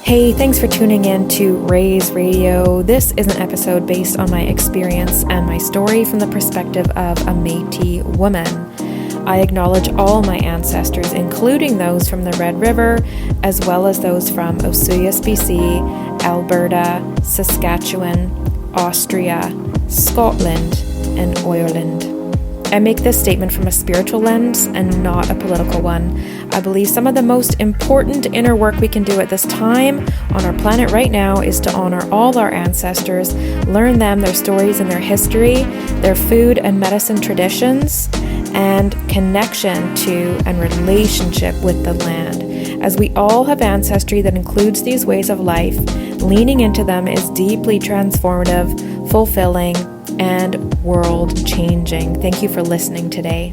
Hey, thanks for tuning in to Raise Radio. This is an episode based on my experience and my story from the perspective of a Métis woman. I acknowledge all my ancestors, including those from the Red River, as well as those from Osoyoos, BC, Alberta, Saskatchewan, Austria, Scotland, and Ireland. I make this statement from a spiritual lens and not a political one. I believe some of the most important inner work we can do at this time on our planet right now is to honor all our ancestors, learn them, their stories and their history, their food and medicine traditions, and connection to and relationship with the land. As we all have ancestry that includes these ways of life, leaning into them is deeply transformative, fulfilling, and world-changing. Thank you for listening today.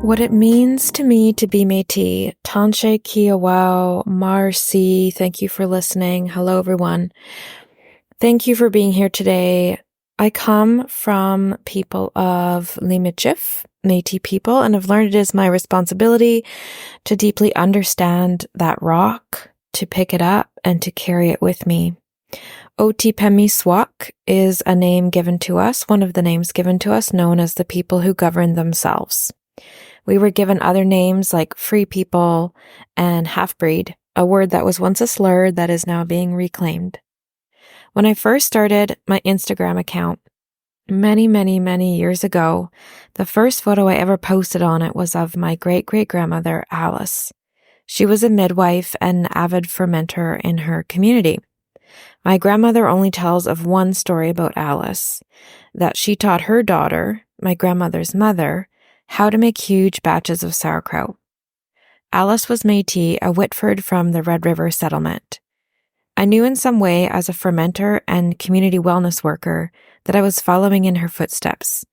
What it means to me to be Métis. Tanshe Kiawao, Marcy, thank you for listening. Hello, everyone. Thank you for being here today. I come from people of the Michif, Métis people, and I've learned it is my responsibility to deeply understand that rock, to pick it up, and to carry it with me. Otipemi Swak is a name given to us, one of the names given to us, known as the people who govern themselves. We were given other names like free people and half-breed, a word that was once a slur that is now being reclaimed. When I first started my Instagram account many years ago, the first photo I ever posted on it was of my great-great-grandmother, Alice. She was a midwife and avid fermenter in her community. My grandmother only tells of one story about Alice, that she taught her daughter, my grandmother's mother, how to make huge batches of sauerkraut. Alice was Métis, a Whitford from the Red River settlement. I knew in some way as a fermenter and community wellness worker that I was following in her footsteps,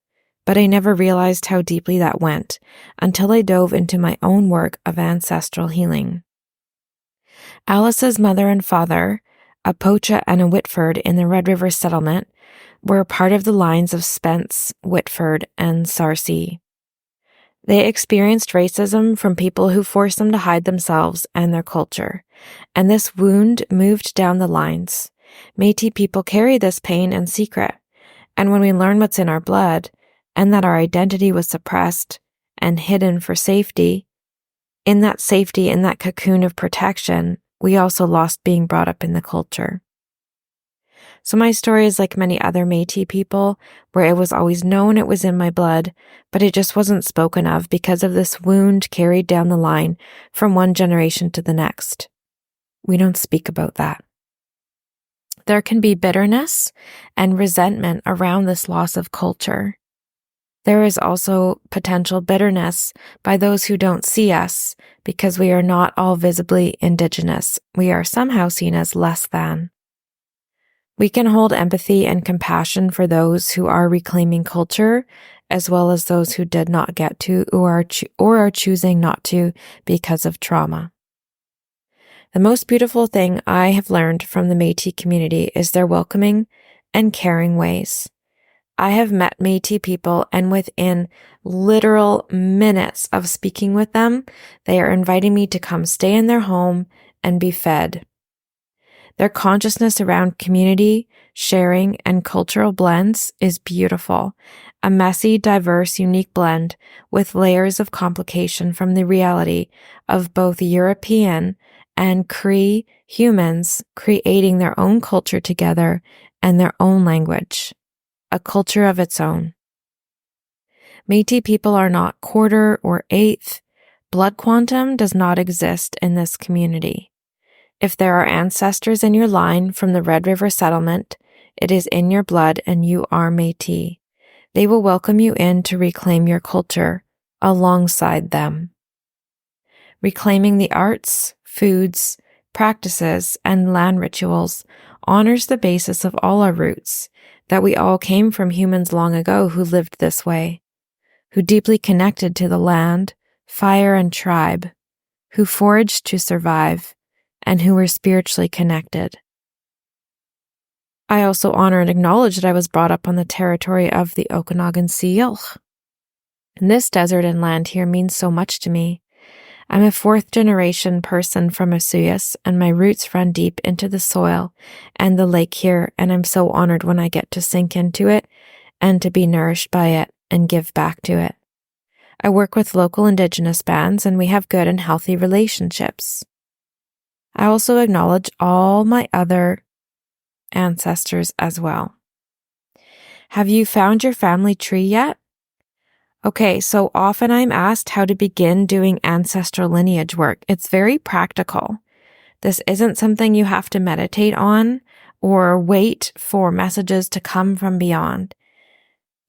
but I never realized how deeply that went until I dove into my own work of ancestral healing. Alice's mother and father, a Pocha and a Whitford in the Red River settlement, were part of the lines of Spence, Whitford, and Sarcee. They experienced racism from people who forced them to hide themselves and their culture, and this wound moved down the lines. Métis people carry this pain in secret, and when we learn what's in our blood, and that our identity was suppressed and hidden for safety, in that cocoon of protection, we also lost being brought up in the culture. So my story is like many other Métis people, where it was always known it was in my blood, but it just wasn't spoken of because of this wound carried down the line from one generation to the next. We don't speak about that. There can be bitterness and resentment around this loss of culture. There is also potential bitterness by those who don't see us because we are not all visibly Indigenous. We are somehow seen as less than. We can hold empathy and compassion for those who are reclaiming culture, as well as those who did not get to or are choosing not to because of trauma. The most beautiful thing I have learned from the Métis community is their welcoming and caring ways. I have met Métis people, and within literal minutes of speaking with them, they are inviting me to come stay in their home and be fed. Their consciousness around community, sharing, and cultural blends is beautiful. A messy, diverse, unique blend with layers of complication from the reality of both European and Cree humans creating their own culture together and their own language. A culture of its own. Métis people are not quarter or eighth. Blood quantum does not exist in this community. If there are ancestors in your line from the Red River settlement, it is in your blood and you are Métis. They will welcome you in to reclaim your culture alongside them. Reclaiming the arts, foods, practices, and land rituals honors the basis of all our roots, that we all came from humans long ago who lived this way, who deeply connected to the land, fire, and tribe, who foraged to survive, and who were spiritually connected. I also honor and acknowledge that I was brought up on the territory of the Okanagan Syilx. This desert and land here means so much to me. I'm a fourth-generation person from Asuyas, and my roots run deep into the soil and the lake here, and I'm so honored when I get to sink into it and to be nourished by it and give back to it. I work with local Indigenous bands, and we have good and healthy relationships. I also acknowledge all my other ancestors as well. Have you found your family tree yet? Okay, so often I'm asked how to begin doing ancestral lineage work. It's very practical. This isn't something you have to meditate on or wait for messages to come from beyond.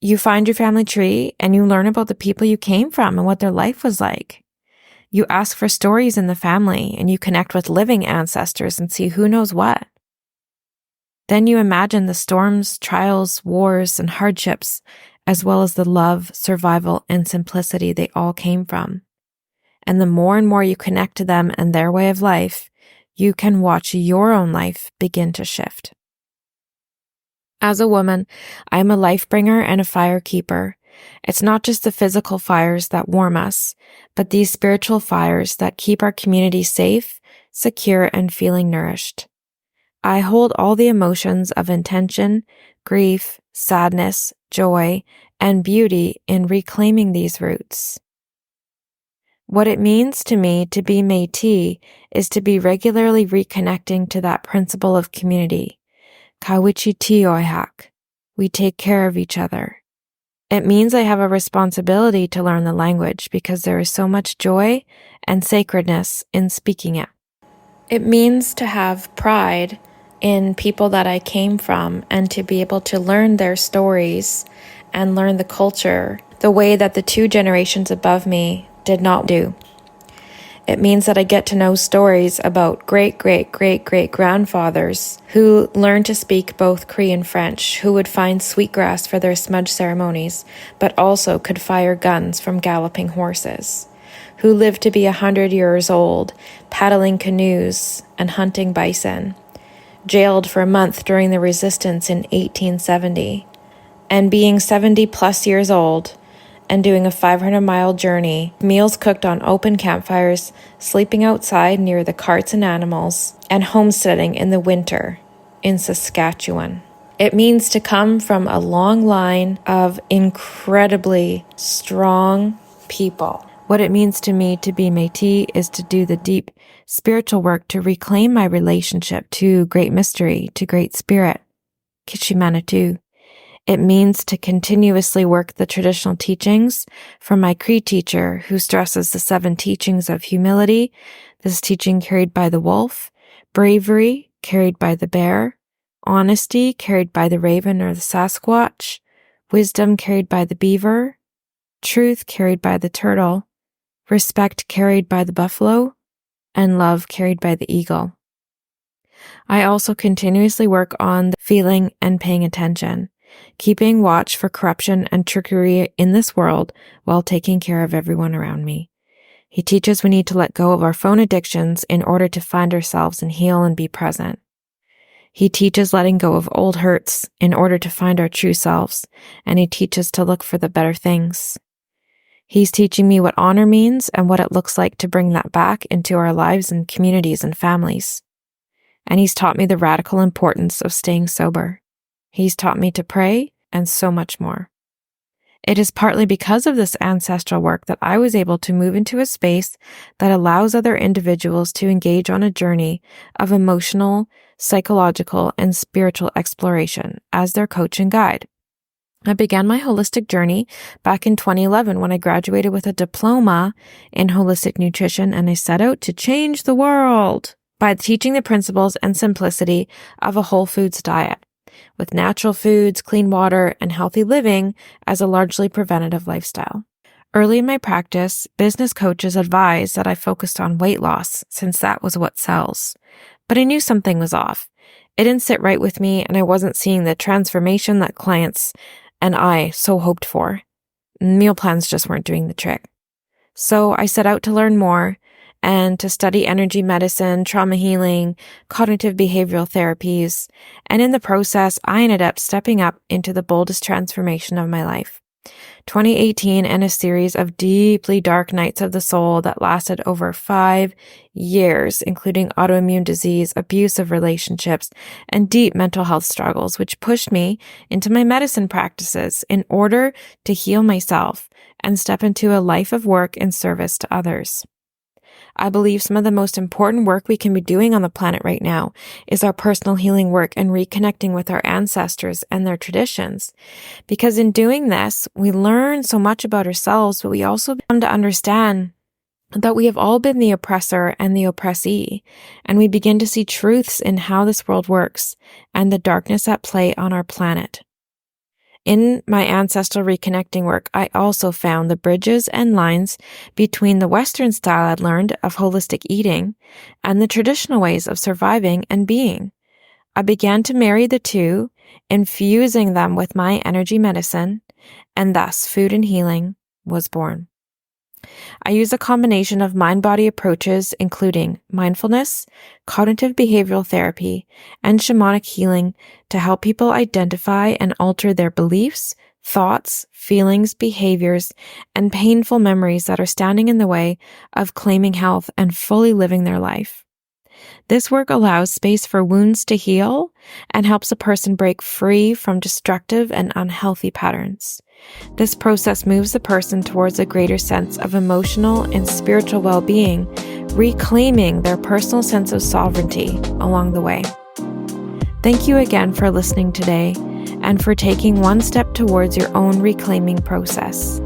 You find your family tree and you learn about the people you came from and what their life was like. You ask for stories in the family and you connect with living ancestors and see who knows what. Then you imagine the storms, trials, wars, and hardships, as well as the love, survival, and simplicity they all came from. And the more and more you connect to them and their way of life, you can watch your own life begin to shift. As a woman, I am a life bringer and a fire keeper. It's not just the physical fires that warm us, but these spiritual fires that keep our community safe, secure, and feeling nourished. I hold all the emotions of intention, grief, sadness, joy, and beauty in reclaiming these roots. What it means to me to be Métis is to be regularly reconnecting to that principle of community. Kawichitioihak. We take care of each other. It means I have a responsibility to learn the language because there is so much joy and sacredness in speaking it. It means to have pride in people that I came from and to be able to learn their stories and learn the culture the way that the 2 generations above me did not do. It means that I get to know stories about great-great-great-great-grandfathers who learned to speak both Cree and French, who would find sweetgrass for their smudge ceremonies, but also could fire guns from galloping horses, who lived to be 100 years old, paddling canoes and hunting bison, jailed for a month during the resistance in 1870, and being 70 plus years old and doing a 500-mile journey, meals cooked on open campfires, sleeping outside near the carts and animals, and homesteading in the winter in Saskatchewan. It means to come from a long line of incredibly strong people. What it means to me to be Métis is to do the deep spiritual work to reclaim my relationship to Great Mystery, to Great Spirit, Kishimanatu. It means to continuously work the traditional teachings from my Cree teacher, who stresses the 7 teachings of humility, this teaching carried by the wolf, bravery carried by the bear, honesty carried by the raven or the Sasquatch, wisdom carried by the beaver, truth carried by the turtle, respect carried by the buffalo, and love carried by the eagle. I also continuously work on the feeling and paying attention, keeping watch for corruption and trickery in this world while taking care of everyone around me. He teaches we need to let go of our phone addictions in order to find ourselves and heal and be present. He teaches letting go of old hurts in order to find our true selves, and he teaches to look for the better things. He's teaching me what honor means and what it looks like to bring that back into our lives and communities and families. And he's taught me the radical importance of staying sober. He's taught me to pray and so much more. It is partly because of this ancestral work that I was able to move into a space that allows other individuals to engage on a journey of emotional, psychological, and spiritual exploration as their coach and guide. I began my holistic journey back in 2011 when I graduated with a diploma in holistic nutrition, and I set out to change the world by teaching the principles and simplicity of a whole foods diet, with natural foods, clean water, and healthy living as a largely preventative lifestyle. Early in my practice, business coaches advised that I focused on weight loss since that was what sells. But I knew something was off. It didn't sit right with me, and I wasn't seeing the transformation that clients and I so hoped for. Meal plans just weren't doing the trick. So I set out to learn more and to study energy medicine, trauma healing, cognitive behavioral therapies, and in the process, I ended up stepping up into the boldest transformation of my life. 2018 and a series of deeply dark nights of the soul that lasted over 5 years, including autoimmune disease, abusive relationships, and deep mental health struggles, which pushed me into my medicine practices in order to heal myself and step into a life of work and service to others. I believe some of the most important work we can be doing on the planet right now is our personal healing work and reconnecting with our ancestors and their traditions. Because in doing this, we learn so much about ourselves, but we also come to understand that we have all been the oppressor and the oppressee, and we begin to see truths in how this world works and the darkness at play on our planet. In my ancestral reconnecting work, I also found the bridges and lines between the Western style I'd learned of holistic eating and the traditional ways of surviving and being. I began to marry the two, infusing them with my energy medicine, and thus food and healing was born. I use a combination of mind-body approaches, including mindfulness, cognitive behavioral therapy, and shamanic healing to help people identify and alter their beliefs, thoughts, feelings, behaviors, and painful memories that are standing in the way of claiming health and fully living their life. This work allows space for wounds to heal and helps a person break free from destructive and unhealthy patterns. This process moves the person towards a greater sense of emotional and spiritual well-being, reclaiming their personal sense of sovereignty along the way. Thank you again for listening today and for taking one step towards your own reclaiming process.